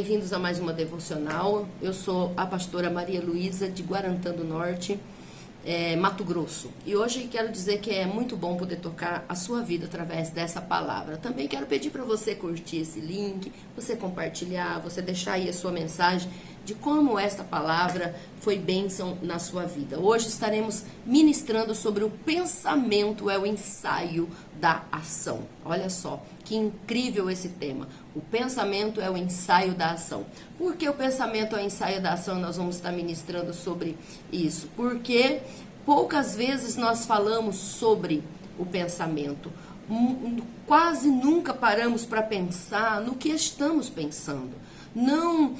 bem-vindos a mais uma devocional. Eu sou a pastora Maria Luísa de Guarantã do Norte, Mato Grosso. E hoje quero dizer que é muito bom poder tocar a sua vida através dessa palavra. Também quero pedir para você curtir esse link, você compartilhar, você deixar aí a sua mensagem de como esta palavra foi bênção na sua vida. Hoje estaremos ministrando sobre o pensamento é o ensaio da ação. Olha só, que incrível esse tema. O pensamento é o ensaio da ação. Por que o pensamento é o ensaio da ação? Nós vamos estar ministrando sobre isso. Porque poucas vezes nós falamos sobre o pensamento. Quase nunca paramos para pensar no que estamos pensando. Não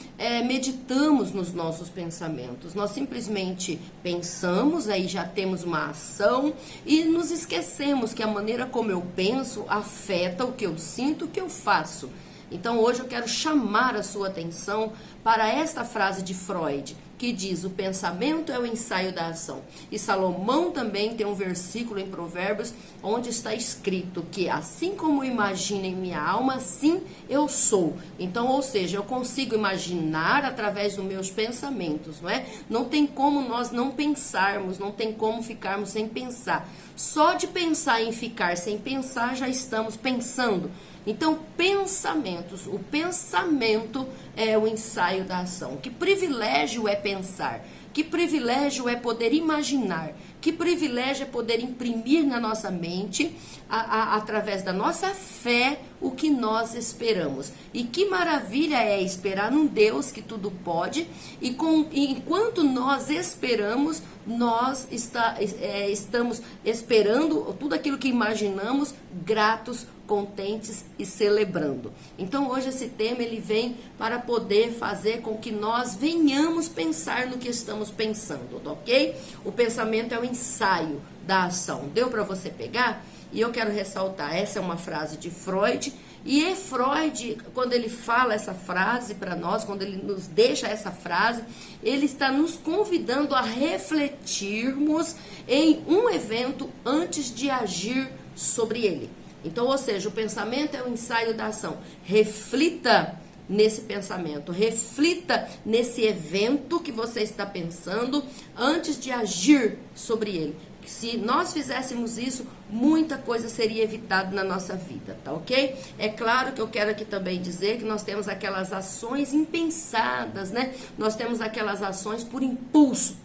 meditamos nos nossos pensamentos, nós simplesmente pensamos, aí já temos uma ação e nos esquecemos que a maneira como eu penso afeta o que eu sinto, o que eu faço. Então hoje eu quero chamar a sua atenção para esta frase de Freud, que diz: o pensamento é o ensaio da ação. E Salomão também tem um versículo em Provérbios onde está escrito que assim como imagino em minha alma, assim eu sou. Então, ou seja, eu consigo imaginar através dos meus pensamentos, não é? Não tem como nós não pensarmos, não tem como ficarmos sem pensar. Só de pensar em ficar sem pensar, já estamos pensando. Então, pensamentos, o pensamento é o ensaio da ação. Que privilégio é pensar, que privilégio é poder imaginar, que privilégio é poder imprimir na nossa mente, através da nossa fé, o que nós esperamos. E que maravilha é esperar num Deus que tudo pode, e enquanto nós esperamos, nós estamos esperando tudo aquilo que imaginamos, gratos, contentes e celebrando. Então hoje esse tema ele vem para poder fazer com que nós venhamos pensar no que estamos pensando, ok? O pensamento é o ensaio da ação. Deu para você pegar? E eu quero ressaltar, essa é uma frase de Freud, e é Freud, quando ele fala essa frase para nós, quando ele nos deixa essa frase, ele está nos convidando a refletirmos em um evento antes de agir sobre ele. Então, ou seja, o pensamento é o ensaio da ação. Reflita nesse pensamento, reflita nesse evento que você está pensando antes de agir sobre ele. Se nós fizéssemos isso, muita coisa seria evitada na nossa vida, tá ok? É claro que eu quero aqui também dizer que nós temos aquelas ações impensadas, né? Nós temos aquelas ações por impulso,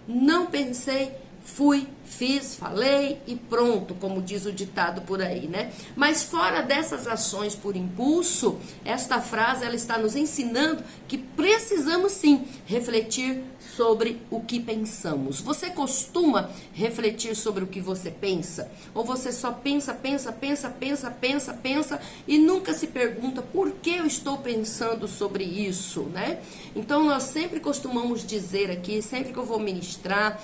não pensei, fui, fiz, falei e pronto, como diz o ditado por aí, né? Mas fora dessas ações por impulso, esta frase ela está nos ensinando que precisamos sim refletir sobre o que pensamos. Você costuma refletir sobre o que você pensa? Ou você só pensa e nunca se pergunta por que eu estou pensando sobre isso, né? Então nós sempre costumamos dizer aqui, sempre que eu vou ministrar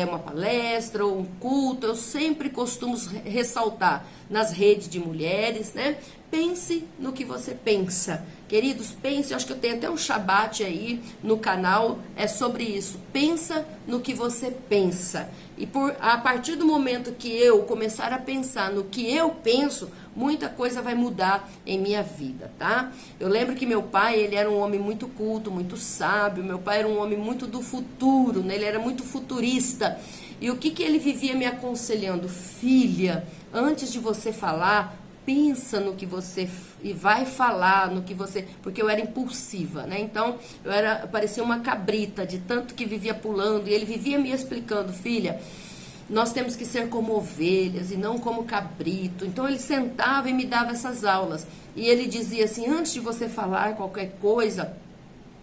uma palestra ou um culto, eu sempre costumo ressaltar nas redes de mulheres, né? Pense no que você pensa. Queridos, pense, eu acho que eu tenho até um Shabbat aí no canal, é sobre isso. Pensa no que você pensa. E a partir do momento que eu começar a pensar no que eu penso, muita coisa vai mudar em minha vida, tá? Eu lembro que meu pai, ele era um homem muito culto, muito sábio. Meu pai era um homem muito do futuro, né? Ele era muito futurista. E o que ele vivia me aconselhando? Filha, antes de você falar, pensa no que você vai falar, no que você... Porque eu era impulsiva, né? Então, parecia uma cabrita, de tanto que vivia pulando. E ele vivia me explicando: filha, nós temos que ser como ovelhas e não como cabrito. Então, ele sentava e me dava essas aulas. E ele dizia assim: antes de você falar qualquer coisa,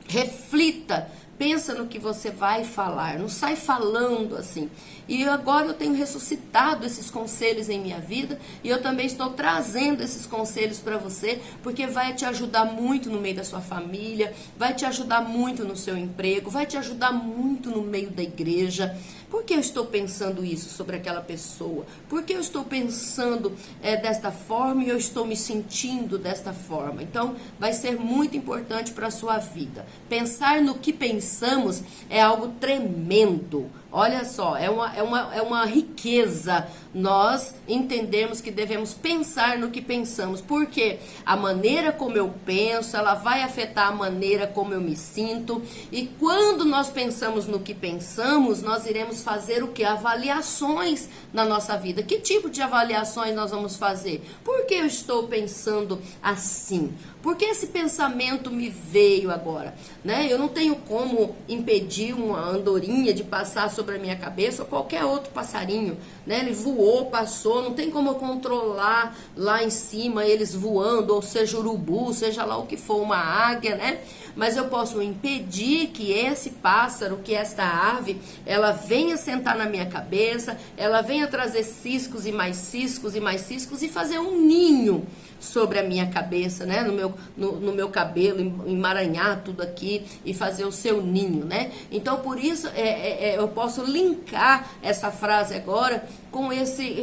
reflita. Pensa no que você vai falar, não sai falando assim. E agora eu tenho ressuscitado esses conselhos em minha vida, e eu também estou trazendo esses conselhos para você, porque vai te ajudar muito no meio da sua família, vai te ajudar muito no seu emprego, vai te ajudar muito no meio da igreja. Por que eu estou pensando isso sobre aquela pessoa? Por que eu estou pensando desta forma e eu estou me sentindo desta forma? Então, vai ser muito importante para a sua vida. Pensar no que pensamos é algo tremendo. Olha só, é uma riqueza nós entendermos que devemos pensar no que pensamos, porque a maneira como eu penso, ela vai afetar a maneira como eu me sinto, e quando nós pensamos no que pensamos, nós iremos fazer o que? Avaliações na nossa vida. Que tipo de avaliações nós vamos fazer? Por que eu estou pensando assim? Por que esse pensamento me veio agora? Né? Eu não tenho como impedir uma andorinha de passar sobre a minha cabeça ou qualquer outro passarinho. Né? Ele voou, passou, não tem como eu controlar lá em cima eles voando, ou seja, urubu, seja lá o que for, uma águia, né? Mas eu posso impedir que esse pássaro, que esta ave, ela venha sentar na minha cabeça, ela venha trazer ciscos e mais ciscos e mais ciscos e fazer um ninho sobre a minha cabeça, né? No meu cabelo, emaranhar tudo aqui e fazer o seu ninho, né? Então, por isso, eu posso linkar essa frase agora com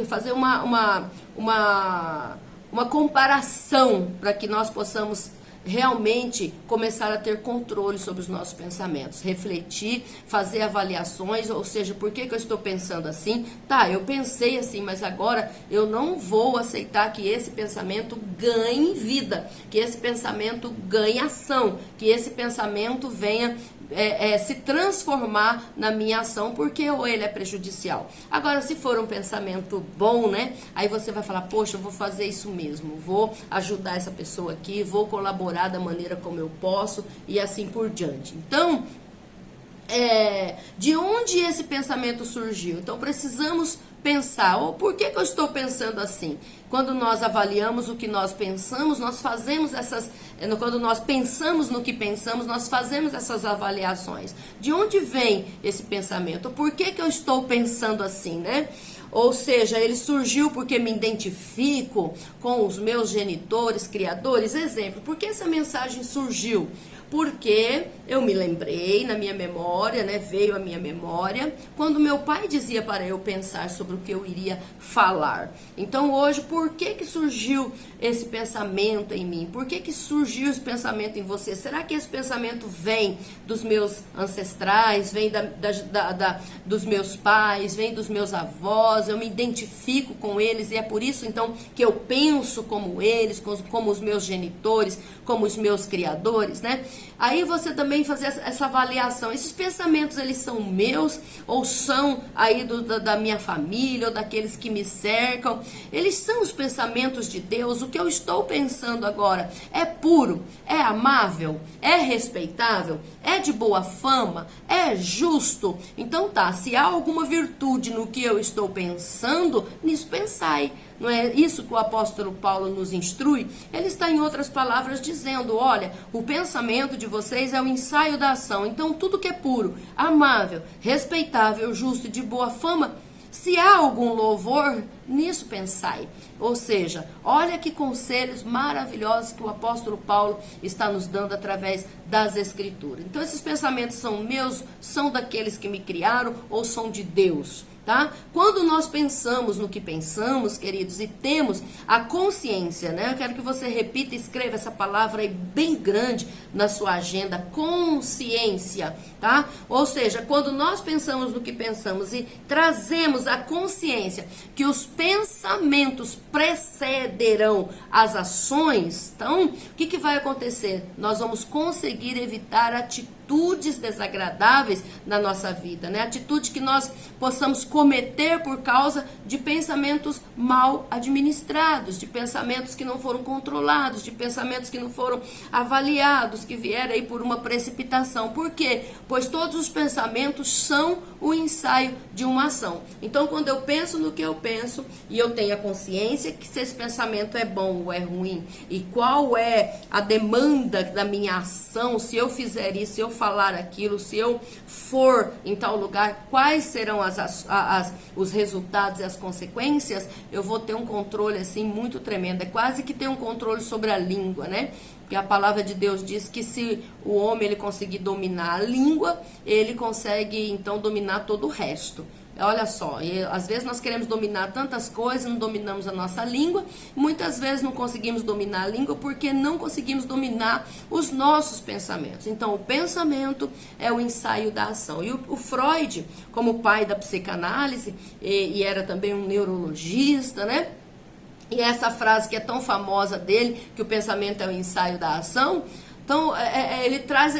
fazer uma comparação para que nós possamos realmente começar a ter controle sobre os nossos pensamentos, refletir, fazer avaliações, ou seja, por que eu estou pensando assim? Tá, eu pensei assim, mas agora eu não vou aceitar que esse pensamento ganhe vida, que esse pensamento ganhe ação, que esse pensamento venha se transformar na minha ação, porque ou ele é prejudicial. Agora, se for um pensamento bom, né? Aí você vai falar, poxa, eu vou fazer isso mesmo, vou ajudar essa pessoa aqui, vou colaborar da maneira como eu posso e assim por diante. Então, de onde esse pensamento surgiu? Então, precisamos pensar, por que eu estou pensando assim? Quando nós avaliamos o que nós pensamos, nós fazemos quando nós pensamos no que pensamos, nós fazemos essas avaliações. De onde vem esse pensamento? Por que eu estou pensando assim, né? Ou seja, ele surgiu porque me identifico com os meus genitores, criadores. Exemplo, por que essa mensagem surgiu? Porque eu me lembrei na minha memória, né, veio à minha memória, quando meu pai dizia para eu pensar sobre o que eu iria falar. Então hoje, por que surgiu esse pensamento em mim? Por que surgiu esse pensamento em você? Será que esse pensamento vem dos meus ancestrais, vem dos meus pais, vem dos meus avós? Eu me identifico com eles e é por isso então que eu penso como eles, como os meus genitores, como os meus criadores, né? Aí você também fazer essa avaliação. Esses pensamentos, eles são meus ou são aí da minha família ou daqueles que me cercam? Eles são os pensamentos de Deus? O que eu estou pensando agora é puro? É amável? É respeitável? É de boa fama? É justo? Então tá, se há alguma virtude no que eu estou pensando, nisso pensai. Não é isso que o apóstolo Paulo nos instrui? Ele está, em outras palavras, dizendo, olha, o pensamento de vocês é o ensaio da ação. Então, tudo que é puro, amável, respeitável, justo e de boa fama, se há algum louvor, nisso pensai. Ou seja, olha que conselhos maravilhosos que o apóstolo Paulo está nos dando através das Escrituras. Então, esses pensamentos são meus, são daqueles que me criaram ou são de Deus? Tá? Quando nós pensamos no que pensamos, queridos, e temos a consciência, né? Eu quero que você repita e escreva essa palavra aí bem grande na sua agenda, consciência, tá? Ou seja, quando nós pensamos no que pensamos e trazemos a consciência que os pensamentos precederão as ações, então, o que vai acontecer? Nós vamos conseguir evitar atitudes desagradáveis na nossa vida, né? Atitude que nós possamos cometer por causa de pensamentos mal administrados, de pensamentos que não foram controlados, de pensamentos que não foram avaliados, que vieram aí por uma precipitação. Por quê? Pois todos os pensamentos são o ensaio de uma ação. Então, quando eu penso no que eu penso e eu tenho a consciência que se esse pensamento é bom ou é ruim e qual é a demanda da minha ação, se eu fizer isso, se eu falar aquilo, se eu for em tal lugar, quais serão os resultados e as consequências, eu vou ter um controle assim muito tremendo. É quase que ter um controle sobre a língua, né? Porque a palavra de Deus diz que se o homem ele conseguir dominar a língua, ele consegue então dominar todo o resto. olha só, e às vezes nós queremos dominar tantas coisas, não dominamos a nossa língua, muitas vezes não conseguimos dominar a língua porque não conseguimos dominar os nossos pensamentos. Então, o pensamento é o ensaio da ação. E o Freud, como pai da psicanálise, e era também um neurologista, né? E essa frase que é tão famosa dele, que o pensamento é o ensaio da ação, então ele traz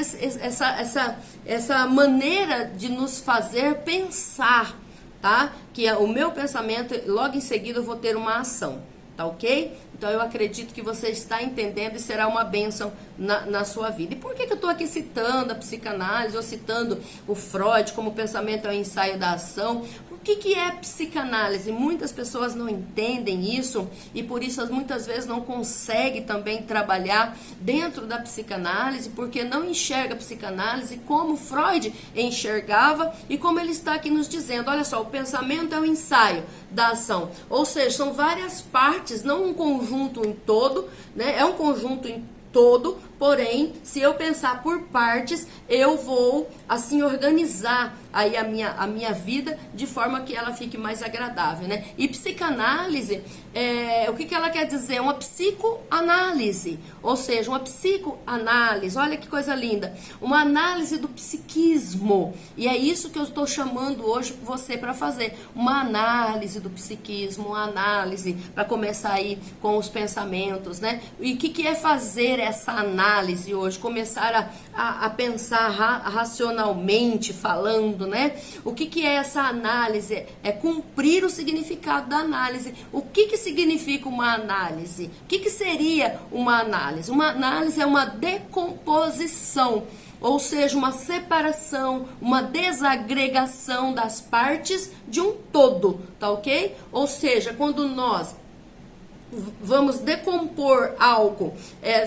essa maneira de nos fazer pensar, tá? Que o meu pensamento, logo em seguida eu vou ter uma ação, tá ok? Então eu acredito que você está entendendo e será uma bênção na sua vida. E por que eu estou aqui citando a psicanálise ou citando o Freud como o pensamento é o ensaio da ação? O que é psicanálise? Muitas pessoas não entendem isso e por isso muitas vezes não conseguem também trabalhar dentro da psicanálise porque não enxerga a psicanálise como Freud enxergava e como ele está aqui nos dizendo. Olha só, o pensamento é o ensaio da ação, ou seja, são várias partes, não um conjunto em todo, né? É um conjunto em todo, porém, se eu pensar por partes, eu vou assim organizar aí a minha vida de forma que ela fique mais agradável, né? E psicanálise, o que ela quer dizer? Uma psicoanálise, ou seja, uma psicoanálise, olha que coisa linda, uma análise do psiquismo, e é isso que eu estou chamando hoje você para fazer, uma análise do psiquismo, uma análise para começar aí com os pensamentos, né? E o que é fazer essa análise hoje? Começar a pensar racionalmente falando, né? O que é essa análise? É cumprir o significado da análise. O que significa uma análise? O que seria uma análise? Uma análise é uma decomposição, ou seja, uma separação, uma desagregação das partes de um todo, tá ok? Ou seja, quando nós vamos decompor algo,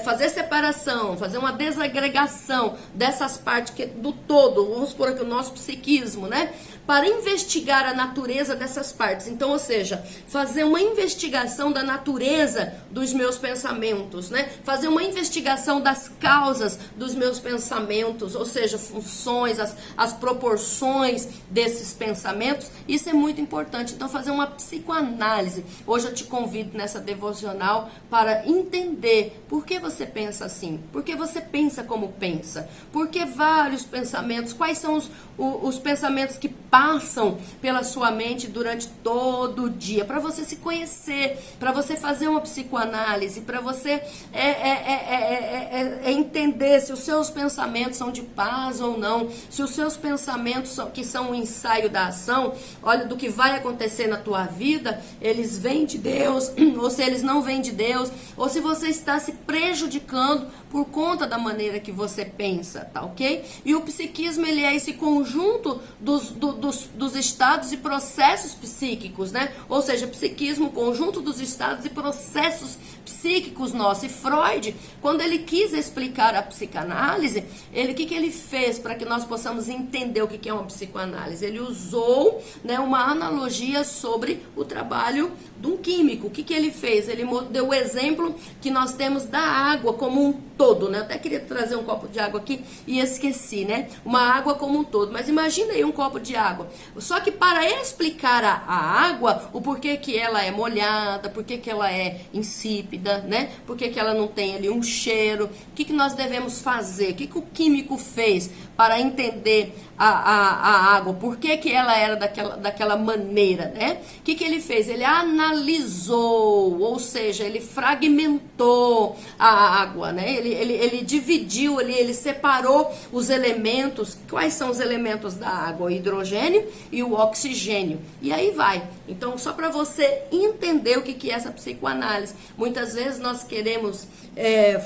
fazer separação, fazer uma desagregação dessas partes do todo, vamos supor aqui o nosso psiquismo, né? Para investigar a natureza dessas partes. Então, ou seja, fazer uma investigação da natureza dos meus pensamentos, né? Fazer uma investigação das causas dos meus pensamentos, ou seja, funções, as proporções desses pensamentos. Isso é muito importante. Então, fazer uma psicoanálise. Hoje eu te convido nessa devocional para entender por que você pensa assim, por que você pensa como pensa, por que vários pensamentos, quais são os pensamentos que passam pela sua mente durante todo o dia, para você se conhecer, para você fazer uma psicoanálise, para você entender se os seus pensamentos são de paz ou não, se os seus pensamentos que são um ensaio da ação, olha, do que vai acontecer na tua vida, eles vêm de Deus, ou se eles não vêm de Deus, ou se você está se prejudicando por conta da maneira que você pensa, tá ok? E o psiquismo, ele é esse conjunto dos estados e processos psíquicos, né? Ou seja, psiquismo, conjunto dos estados e processos psíquicos nossos. E Freud, quando ele quis explicar a psicanálise, o que ele fez para que nós possamos entender o que é uma psicoanálise? Ele usou, né, uma analogia sobre o trabalho de um químico. O que ele fez? Ele deu o exemplo que nós temos da água como um todo, né? Eu até queria trazer um copo de água aqui e esqueci, né? Uma água como um todo. Mas imagina aí um copo de água. Só que para explicar a água, o porquê que ela é molhada, porquê que ela é insípida, né? Porquê que ela não tem ali um cheiro, o que nós devemos fazer? O que o químico fez para entender a água? Por que ela era daquela maneira, né? O que ele fez? Ele analisou, ou seja, ele fragmentou a água, né? Ele dividiu ali, ele separou os elementos. Quais são os elementos da água? O hidrogênio e o oxigênio. E aí vai. Então, só para você entender o que é essa psicoanálise. Muitas vezes nós queremos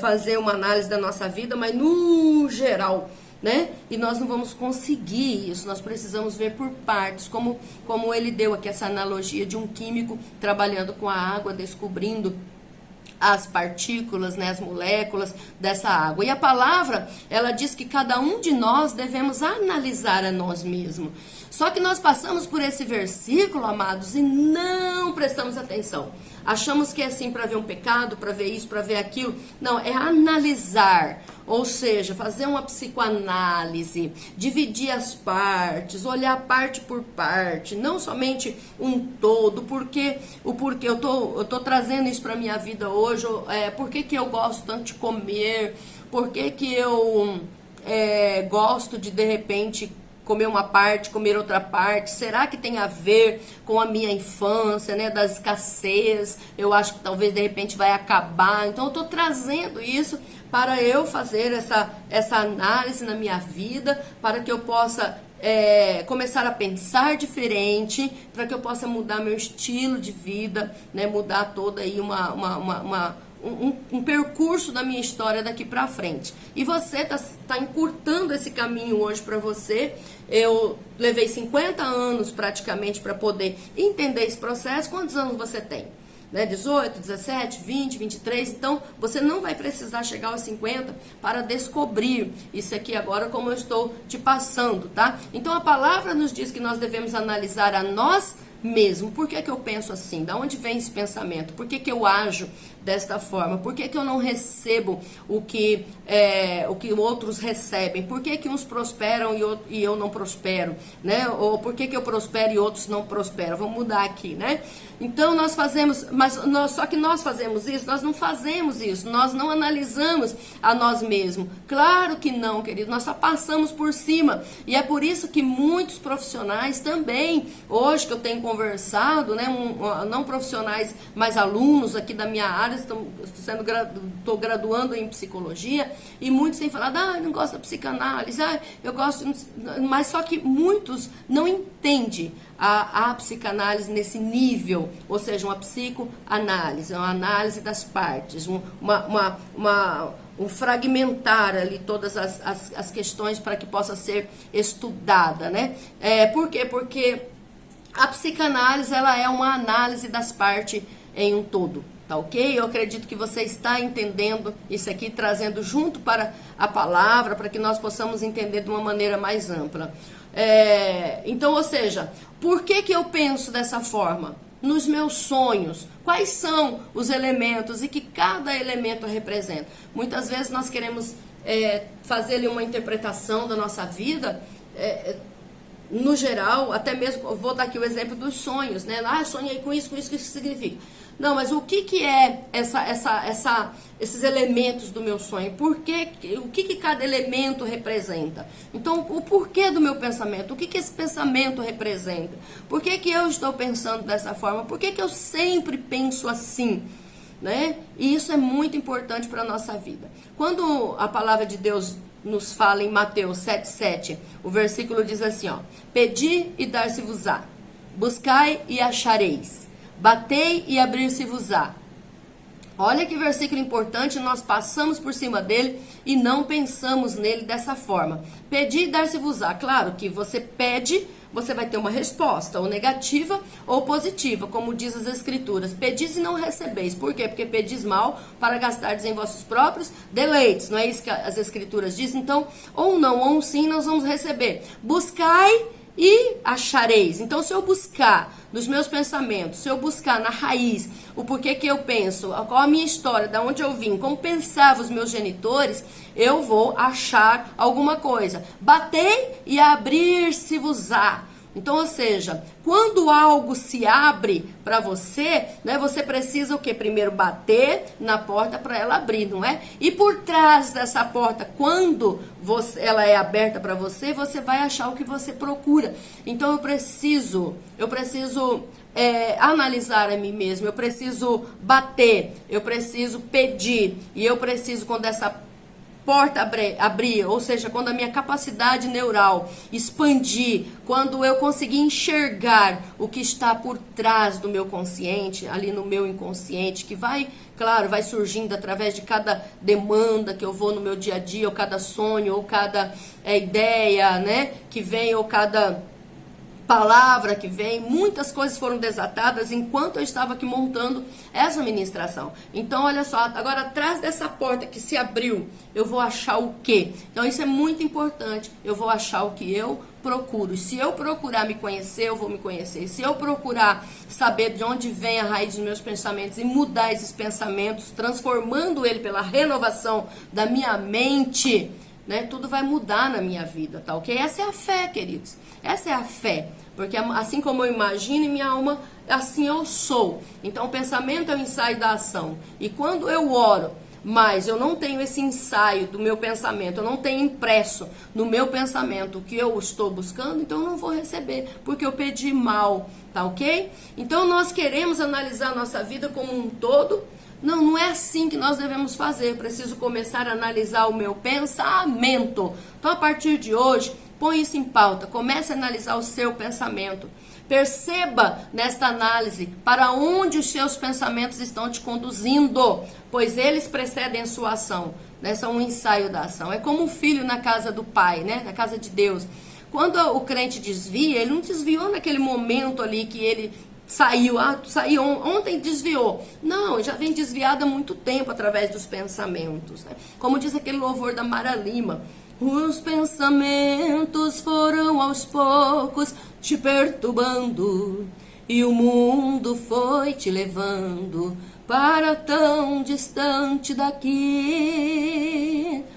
fazer uma análise da nossa vida, mas no geral, né? E nós não vamos conseguir isso, nós precisamos ver por partes, como ele deu aqui essa analogia de um químico trabalhando com a água, descobrindo as partículas, né, as moléculas dessa água. E a palavra, ela diz que cada um de nós devemos analisar a nós mesmos. Só que nós passamos por esse versículo, amados, e não prestamos atenção. Achamos que é assim para ver um pecado, para ver isso, para ver aquilo. Não, é analisar. Ou seja, fazer uma psicoanálise, dividir as partes, olhar parte por parte, não somente um todo, porque eu tô trazendo isso para minha vida hoje, por que eu gosto tanto de comer, por que eu gosto de repente comer uma parte, comer outra parte, será que tem a ver com a minha infância, né, da escassez, eu acho que talvez de repente vai acabar, então eu estou trazendo isso para eu fazer essa análise na minha vida, para que eu possa começar a pensar diferente, para que eu possa mudar meu estilo de vida, né, mudar toda aí um percurso da minha história daqui pra frente. E você tá encurtando esse caminho hoje para você. Eu levei 50 anos praticamente para poder entender esse processo. Quantos anos você tem? Né? 18, 17, 20, 23. Então, você não vai precisar chegar aos 50 para descobrir isso aqui agora, como eu estou te passando, tá? Então, a palavra nos diz que nós devemos analisar a nós mesmo. Por que eu penso assim? Da onde vem esse pensamento? Por que eu ajo desta forma? Por que eu não recebo o que outros recebem? Por que uns prosperam e eu não prospero? Né? Ou por que eu prospero e outros não prosperam? Vamos mudar aqui, né? Então nós fazemos, só que nós fazemos isso, nós não fazemos isso, nós não analisamos a nós mesmos. Claro que não, querido, nós só passamos por cima. E é por isso que muitos profissionais também, hoje que eu tenho conversado, né, não profissionais, mas alunos aqui da minha área, estou graduando em psicologia, e muitos têm falado, eu não gosto da psicanálise, eu gosto, mas só que muitos não entendem a psicanálise nesse nível, ou seja, uma psicoanálise, uma análise das partes, um fragmentar ali todas as questões para que possa ser estudada, né? Por quê? Porque a psicanálise, ela é uma análise das partes em um todo, tá ok? Eu acredito que você está entendendo isso aqui, trazendo junto para a palavra, para que nós possamos entender de uma maneira mais ampla. Então, ou seja, por que eu penso dessa forma? Nos meus sonhos, quais são os elementos e que cada elemento representa? Muitas vezes nós queremos fazer ali uma interpretação da nossa vida, no geral, até mesmo, vou dar aqui o exemplo dos sonhos, né? Sonhei com isso, que isso significa. Não, mas o que é esses elementos do meu sonho? O que cada elemento representa? Então, o porquê do meu pensamento? O que esse pensamento representa? Por que eu estou pensando dessa forma? Por que eu sempre penso assim? Né? E isso é muito importante para a nossa vida. Quando a palavra de Deus nos fala em Mateus 7,7, o versículo diz assim, ó: pedi e dar-se-vos-á, buscai e achareis, batei e abrir-se-vos-á. Olha que versículo importante, nós passamos por cima dele e não pensamos nele dessa forma. Pedi e dar-se-vos-á. Claro que você pede, você vai ter uma resposta, ou negativa ou positiva, como diz as escrituras. Pedis e não recebeis. Por quê? Porque pedis mal para gastardes em vossos próprios deleites. Não é isso que as escrituras dizem? Então, ou não, ou sim, nós vamos receber. Buscai e achareis. Então, se eu buscar nos meus pensamentos, se eu buscar na raiz o porquê que eu penso, qual a minha história, da onde eu vim, como pensavam os meus genitores, eu vou achar alguma coisa. Batei e abrir-se-vos-á. Então, ou seja, quando algo se abre para você, né, você precisa o quê? Primeiro bater na porta para ela abrir, não é? E por trás dessa porta, quando ela é aberta para você, você vai achar o que você procura. Então, eu preciso analisar a mim mesmo, eu preciso bater, eu preciso pedir, e eu preciso, quando essa porta abrir, ou seja, quando a minha capacidade neural expandir, quando eu conseguir enxergar o que está por trás do meu consciente, ali no meu inconsciente, que vai, claro, vai surgindo através de cada demanda que eu vou no meu dia a dia, ou cada sonho, ou cada ideia, né, que vem, ou cada palavra que vem, muitas coisas foram desatadas enquanto eu estava aqui montando essa ministração. Então, olha só, agora atrás dessa porta que se abriu, eu vou achar o quê? Então, isso é muito importante. Eu vou achar o que eu procuro. Se eu procurar me conhecer, eu vou me conhecer. Se eu procurar saber de onde vem a raiz dos meus pensamentos e mudar esses pensamentos, transformando ele pela renovação da minha mente, né, tudo vai mudar na minha vida, tá ok? Essa é a fé, queridos. Essa é a fé. Porque assim como eu imagino em minha alma, assim eu sou. Então o pensamento é o ensaio da ação. E quando eu oro, mas eu não tenho esse ensaio do meu pensamento, eu não tenho impresso no meu pensamento o que eu estou buscando, então eu não vou receber, porque eu pedi mal, tá ok? Então nós queremos analisar a nossa vida como um todo. Não, não é assim que nós devemos fazer. Eu preciso começar a analisar o meu pensamento. Então a partir de hoje, põe isso em pauta, comece a analisar o seu pensamento. Perceba nesta análise para onde os seus pensamentos estão te conduzindo, pois eles precedem a sua ação, né? São um ensaio da ação. É como um filho na casa do pai, né? Na casa de Deus. Quando o crente desvia, ele não desviou naquele momento ali que ele saiu, saiu ontem, desviou. Não, já vem desviado há muito tempo através dos pensamentos, né? Como diz aquele louvor da Mara Lima, os pensamentos foram aos poucos te perturbando e o mundo foi te levando para tão distante daqui.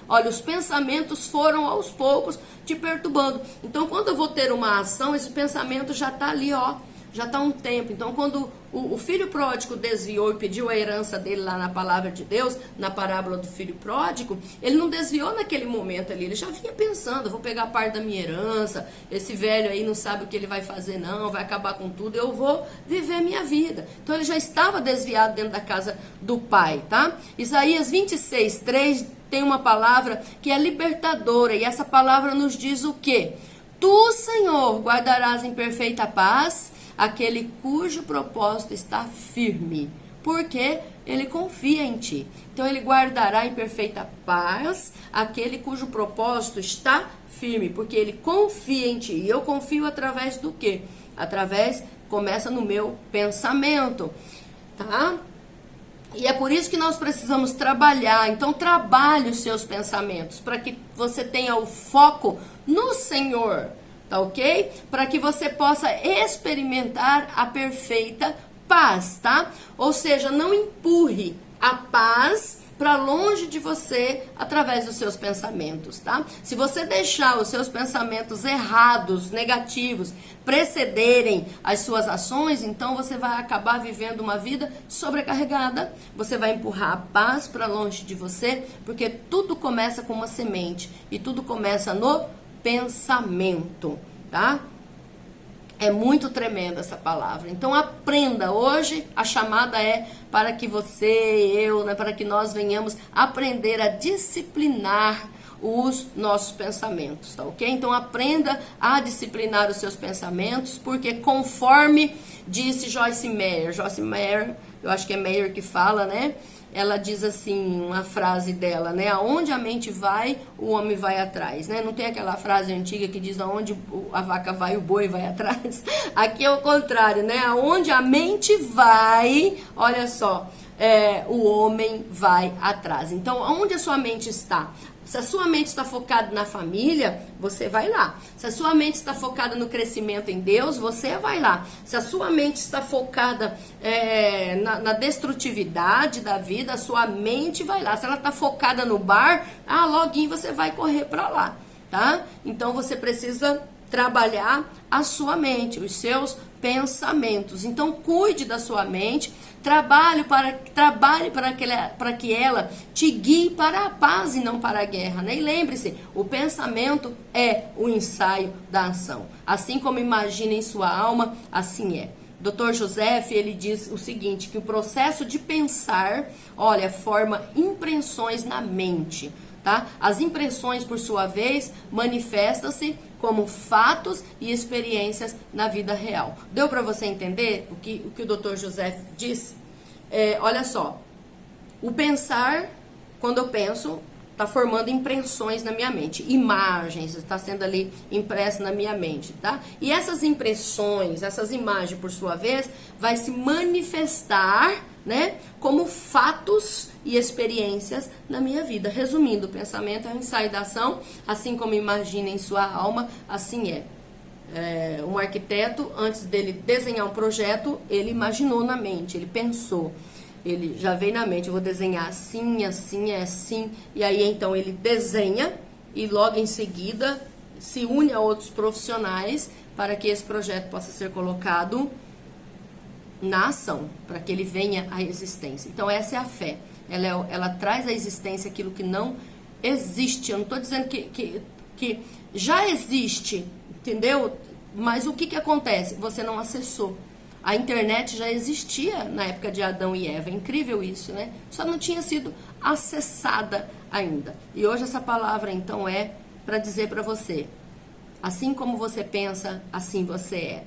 Olha, os pensamentos foram aos poucos te perturbando. Então, quando eu vou ter uma ação, esse pensamento já está ali, ó. Já está um tempo. Então, quando o filho pródigo desviou e pediu a herança dele lá na palavra de Deus, na parábola do filho pródigo, ele não desviou naquele momento ali. Ele já vinha pensando, vou pegar parte da minha herança, esse velho aí não sabe o que ele vai fazer não, vai acabar com tudo, eu vou viver a minha vida. Então, ele já estava desviado dentro da casa do pai, tá? Isaías 26:3 tem uma palavra que é libertadora, e essa palavra nos diz o quê? Tu, Senhor, guardarás em perfeita paz aquele cujo propósito está firme, porque ele confia em ti. Então ele guardará em perfeita paz aquele cujo propósito está firme, porque ele confia em ti. E eu confio através do quê? Começa no meu pensamento, tá? E é por isso que nós precisamos trabalhar. Então trabalhe os seus pensamentos, para que você tenha o foco no Senhor, tá ok? Para que você possa experimentar a perfeita paz, tá? Ou seja, não empurre a paz para longe de você através dos seus pensamentos, tá? Se você deixar os seus pensamentos errados, negativos, precederem as suas ações, então você vai acabar vivendo uma vida sobrecarregada. Você vai empurrar a paz para longe de você, porque tudo começa com uma semente e tudo começa no pensamento, tá? É muito tremenda essa palavra. Então aprenda. Hoje a chamada é para que você, eu, né, para que nós venhamos aprender a disciplinar os nossos pensamentos, tá ok? Então aprenda a disciplinar os seus pensamentos, porque conforme disse Joyce Meyer, eu acho que é Meyer que fala, né? Ela diz assim, uma frase dela, né? Aonde a mente vai, o homem vai atrás, né? Não tem aquela frase antiga que diz aonde a vaca vai, o boi vai atrás? Aqui é o contrário, né? Aonde a mente vai, olha só, o homem vai atrás. Então, aonde a sua mente está? Se a sua mente está focada na família, você vai lá. Se a sua mente está focada no crescimento em Deus, você vai lá. Se a sua mente está focada na destrutividade da vida, a sua mente vai lá. Se ela está focada no bar, loguinho você vai correr para lá, tá? Então você precisa trabalhar a sua mente, os seus pensamentos. Então cuide da sua mente, trabalhe para que ela te guie para a paz e não para a guerra, né? E lembre-se, o pensamento é o ensaio da ação. Assim como imagina em sua alma, assim é. Dr. Joseph, ele diz o seguinte, que o processo de pensar, olha, forma impressões na mente, tá? As impressões, por sua vez, manifestam-se como fatos e experiências na vida real. Deu para você entender o que o Dr. Joseph disse? Olha só, o pensar, quando eu penso, está formando impressões na minha mente, imagens, está sendo ali impresso na minha mente, tá? E essas impressões, essas imagens, por sua vez, vai se manifestar né? Como fatos e experiências na minha vida. Resumindo, o pensamento é um ensaio da ação, assim como imagina em sua alma, assim é. Um arquiteto, antes dele desenhar um projeto, ele imaginou na mente, ele pensou. Ele já veio na mente, eu vou desenhar assim, assim, assim. E aí, então, ele desenha e logo em seguida se une a outros profissionais para que esse projeto possa ser colocado na ação, para que ele venha à existência. Então, essa é a fé. Ela traz à existência aquilo que não existe. Eu não estou dizendo que já existe, entendeu? Mas o que acontece? Você não acessou. A internet já existia na época de Adão e Eva. É incrível isso, né? Só não tinha sido acessada ainda. E hoje essa palavra, então, é para dizer para você: assim como você pensa, assim você é.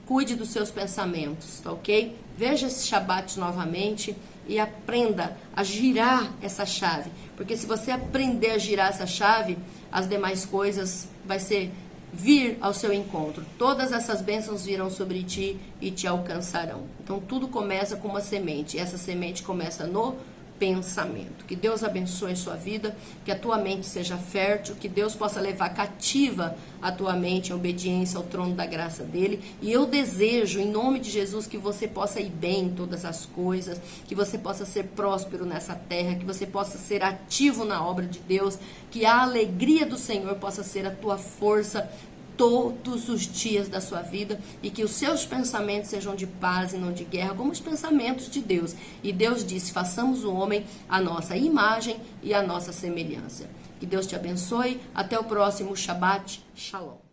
Cuide dos seus pensamentos, tá ok? Veja esse Shabat novamente e aprenda a girar essa chave. Porque se você aprender a girar essa chave, as demais coisas vai ser vir ao seu encontro. Todas essas bênçãos virão sobre ti e te alcançarão. Então tudo começa com uma semente. E essa semente começa no pensamento. Que Deus abençoe a sua vida, que a tua mente seja fértil, que Deus possa levar cativa a tua mente em obediência ao trono da graça dele. E eu desejo, em nome de Jesus, que você possa ir bem em todas as coisas, que você possa ser próspero nessa terra, que você possa ser ativo na obra de Deus, que a alegria do Senhor possa ser a tua força todos os dias da sua vida, e que os seus pensamentos sejam de paz e não de guerra, como os pensamentos de Deus. E Deus disse: façamos o homem a nossa imagem e a nossa semelhança. Que Deus te abençoe. Até o próximo Shabat. Shalom.